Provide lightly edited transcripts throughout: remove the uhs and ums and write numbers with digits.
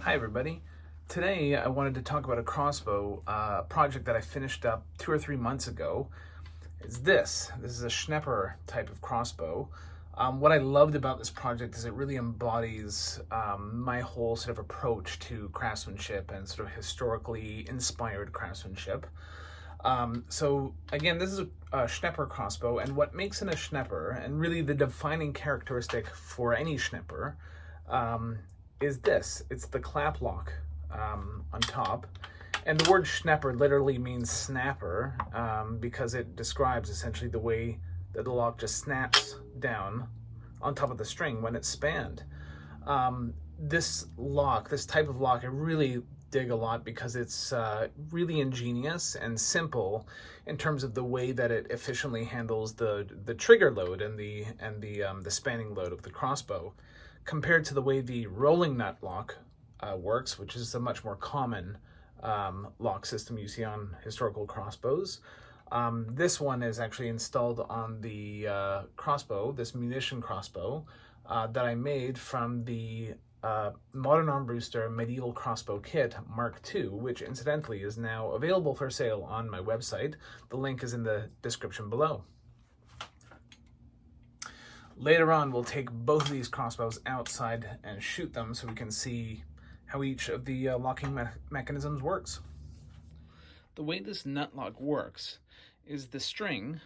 Hi everybody. Today I wanted to talk about a crossbow project that I finished up 2 or 3 months ago. This is a Schnepper type of crossbow. What I loved about this project is it really embodies my whole sort of approach to craftsmanship and sort of historically inspired craftsmanship. So again, this is a Schnepper crossbow, and what makes it a Schnepper, and really the defining characteristic for any Schnepper, is this. It's the clap lock on top. And the word Schnepper literally means snapper, because it describes essentially the way that the lock just snaps down on top of the string when it's spanned. This type of lock, I really dig a lot because it's really ingenious and simple in terms of the way that it efficiently handles the trigger load and the spanning load of the crossbow, compared to the way the rolling nut lock works, which is a much more common lock system you see on historical crossbows. This one is actually installed on the crossbow, this munition crossbow that I made from the modern Armbruster medieval crossbow kit Mark II, which incidentally is now available for sale on my website. The link is in the description below. Later on, we'll take both of these crossbows outside and shoot them so we can see how each of the locking mechanisms works. The way this nut lock works is the string,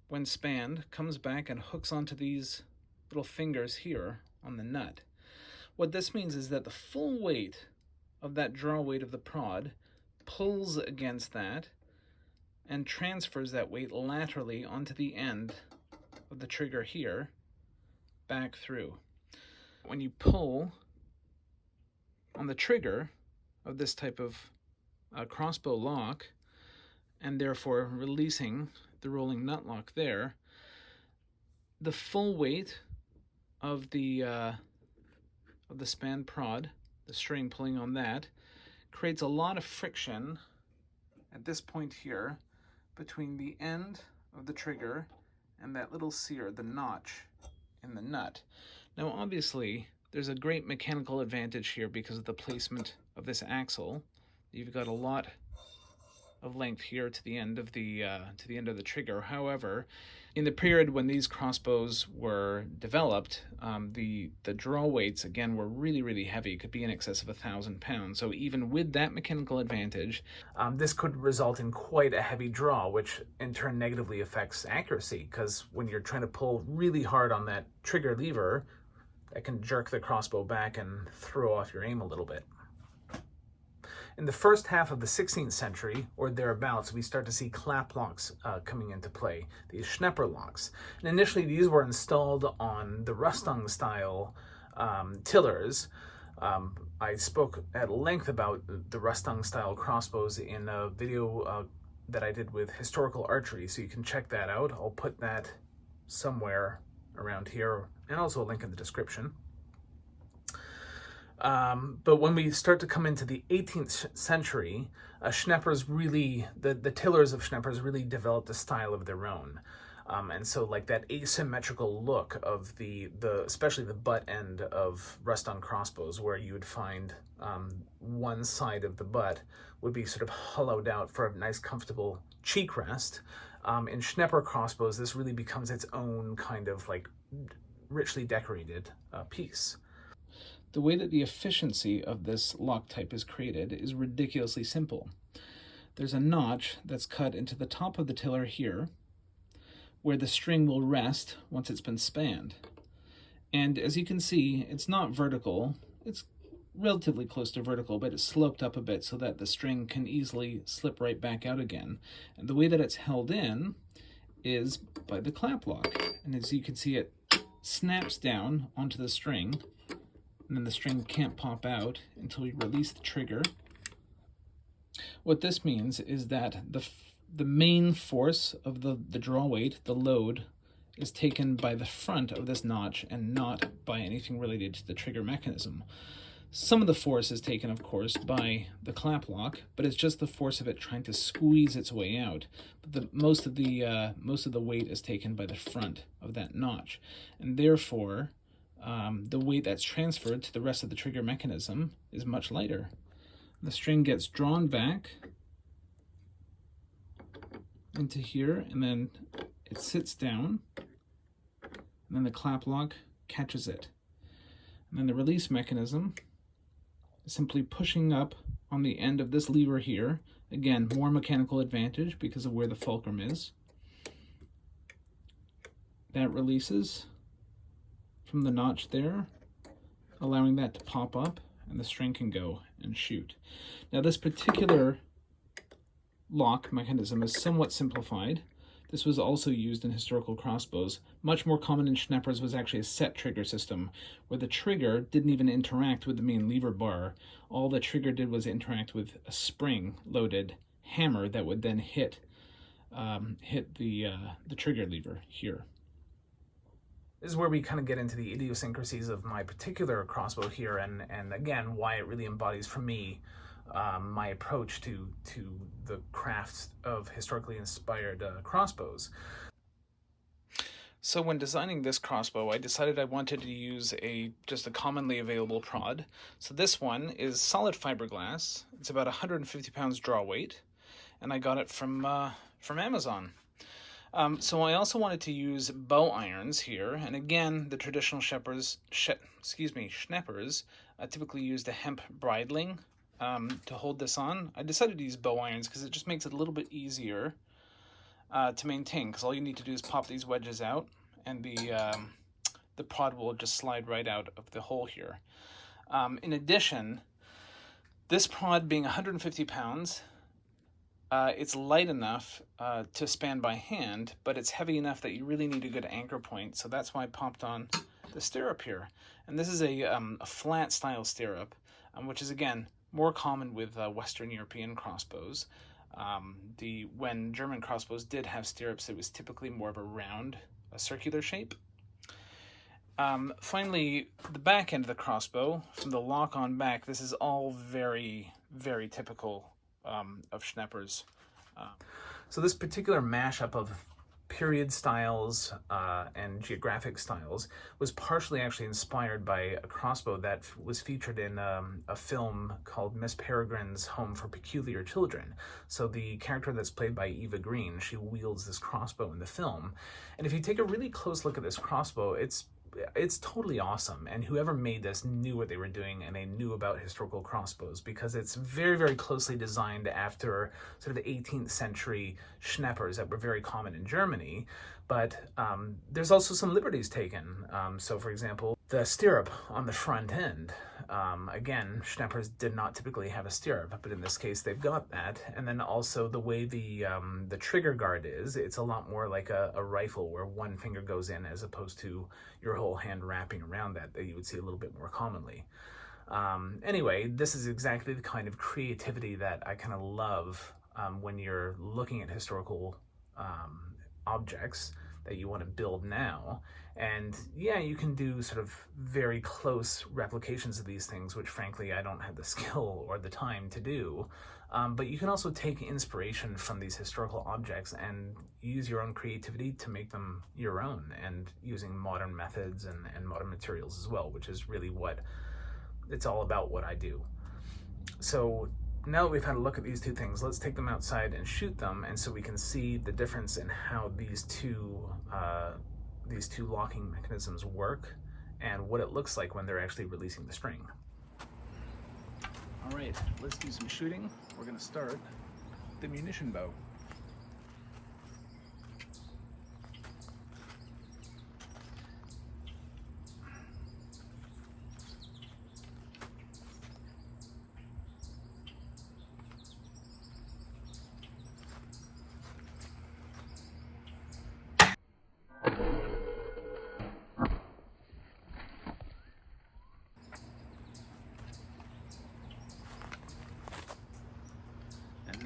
when spanned, comes back and hooks onto these little fingers here on the nut. What this means is that the full weight of that draw weight of the prod pulls against that and transfers that weight laterally onto the end of the trigger here, back through. When you pull on the trigger of this type of crossbow lock, and therefore releasing the rolling nut lock there, the full weight of the span prod, the string pulling on that, creates a lot of friction at this point here between the end of the trigger and that little sear, the notch in the nut. Now obviously there's a great mechanical advantage here because of the placement of this axle. You've got a lot of length here to the end of the trigger. However, in the period when these crossbows were developed, the draw weights again were really heavy. It could be in excess of 1,000 pounds. So even with that mechanical advantage, this could result in quite a heavy draw, which in turn negatively affects accuracy, because when you're trying to pull really hard on that trigger lever, that can jerk the crossbow back and throw off your aim a little bit. In the first half of the 16th century, or thereabouts, we start to see clap locks coming into play, these Schnepper locks. And initially these were installed on the Rüstung-style tillers. I spoke at length about the Rüstung-style crossbows in a video that I did with historical archery, so you can check that out. I'll put that somewhere around here, and also a link in the description. But when we start to come into the 18th century, Schneppers really, the tillers of Schneppers really developed a style of their own. And so like that asymmetrical look of especially the butt end of Rüstung crossbows, where you would find one side of the butt would be sort of hollowed out for a nice comfortable cheek rest. In Schnepper crossbows, this really becomes its own kind of like richly decorated piece. The way that the efficiency of this lock type is created is ridiculously simple. There's a notch that's cut into the top of the tiller here, where the string will rest once it's been spanned. And as you can see, it's not vertical. It's relatively close to vertical, but it's sloped up a bit so that the string can easily slip right back out again. And the way that it's held in is by the clap lock. And as you can see, it snaps down onto the string, and then the string can't pop out until you release the trigger. What this means is that the main force of the draw weight, the load, is taken by the front of this notch and not by anything related to the trigger mechanism. Some of the force is taken, of course, by the clap lock, but it's just the force of it trying to squeeze its way out. But most of the weight is taken by the front of that notch, and therefore the weight that's transferred to the rest of the trigger mechanism is much lighter. The string gets drawn back into here, and then it sits down, and then the clap lock catches it. And then the release mechanism is simply pushing up on the end of this lever here. Again, more mechanical advantage because of where the fulcrum is. That releases from the notch there, allowing that to pop up, and the string can go and shoot. Now this particular lock mechanism is somewhat simplified. This was also used in historical crossbows. Much more common in Schneppers was actually a set trigger system, where the trigger didn't even interact with the main lever bar. All the trigger did was interact with a spring-loaded hammer that would then hit the trigger lever here. This is where we kind of get into the idiosyncrasies of my particular crossbow here, and again, why it really embodies for me my approach to the craft of historically inspired crossbows. So when designing this crossbow, I decided I wanted to use just a commonly available prod. So this one is solid fiberglass. It's about 150 pounds draw weight, and I got it from Amazon. So I also wanted to use bow irons here, and again, the traditional Schneppers typically used a hemp bridling to hold this on. I decided to use bow irons because it just makes it a little bit easier to maintain, because all you need to do is pop these wedges out, and the prod will just slide right out of the hole here. In addition, this prod being 150 pounds, it's light enough to span by hand, but it's heavy enough that you really need a good anchor point, so that's why I popped on the stirrup here. And this is a flat style stirrup, which is again more common with Western European crossbows. When German crossbows did have stirrups, it was typically more of a circular shape. Finally, the back end of the crossbow, from the lock on back, this is all very, very typical of Schneppers. So this particular mashup of period styles and geographic styles was partially actually inspired by a crossbow that was featured in a film called Miss Peregrine's Home for Peculiar Children. So the character that's played by Eva Green, she wields this crossbow in the film. And if you take a really close look at this crossbow, it's totally awesome, and whoever made this knew what they were doing, and they knew about historical crossbows, because it's very, very closely designed after sort of 18th century Schneppers that were very common in Germany. But there's also some liberties taken. So for example, the stirrup on the front end, again, Schneppers did not typically have a stirrup, but in this case they've got that. And then also the way the trigger guard is, it's a lot more like a rifle where one finger goes in as opposed to your whole hand wrapping around that you would see a little bit more commonly. Anyway, this is exactly the kind of creativity that I kind of love when you're looking at historical objects that you want to build now. And yeah, you can do sort of very close replications of these things, which frankly I don't have the skill or the time to do. But you can also take inspiration from these historical objects and use your own creativity to make them your own, and using modern methods and modern materials as well, which is really what it's all about, what I do. So now that we've had a look at these two things, let's take them outside and shoot them, and so we can see the difference in how these two locking mechanisms work and what it looks like when they're actually releasing the string. All right, let's do some shooting. We're going to start the munition bow.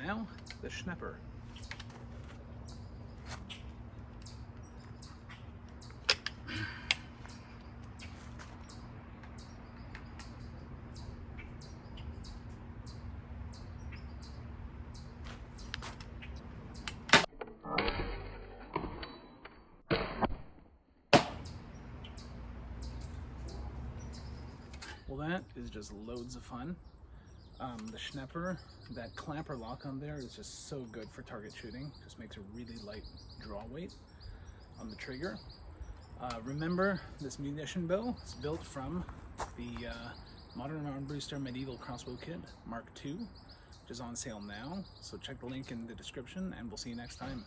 Now, the Schnepper. Well, that is just loads of fun. The Schnepper, that clamper lock on there is just so good for target shooting. Just makes a really light draw weight on the trigger. Remember, this munition bow is built from the Modern Armbruster Medieval Crossbow Kit Mark II, which is on sale now. So check the link in the description, and we'll see you next time.